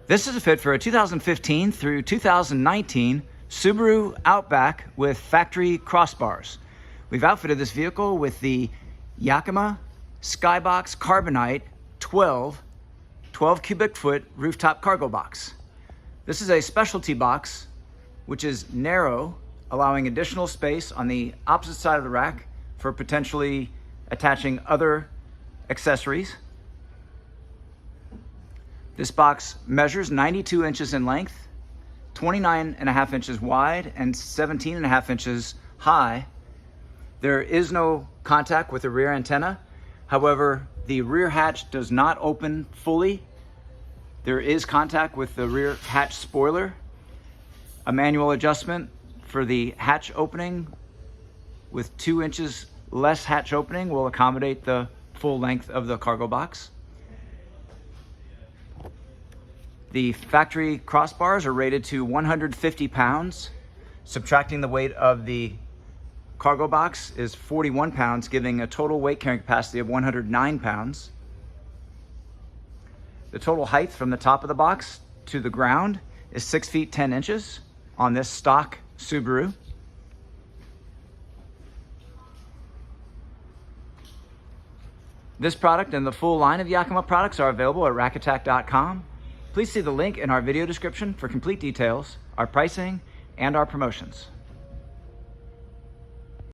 This is a fit for a 2015 through 2019 Subaru Outback with factory crossbars. We've outfitted this vehicle with the Yakima SkyBox Carbonite 12 cubic foot rooftop cargo box. This is a specialty box which is narrow, allowing additional space on the opposite side of the rack for potentially attaching other accessories. This box measures 92 inches in length, 29.5 inches wide, and 17.5 inches high. There is no contact with the rear antenna. However, the rear hatch does not open fully. There is contact with the rear hatch spoiler. A manual adjustment for the hatch opening with 2 inches less hatch opening will accommodate the full length of the cargo box. The factory crossbars are rated to 150 pounds. Subtracting the weight of the cargo box is 41 pounds, giving a total weight carrying capacity of 109 pounds. The total height from the top of the box to the ground is 6 feet 10 inches on this stock Subaru. This product and the full line of Yakima products are available at rackattack.com. Please see the link in our video description for complete details, our pricing, and our promotions.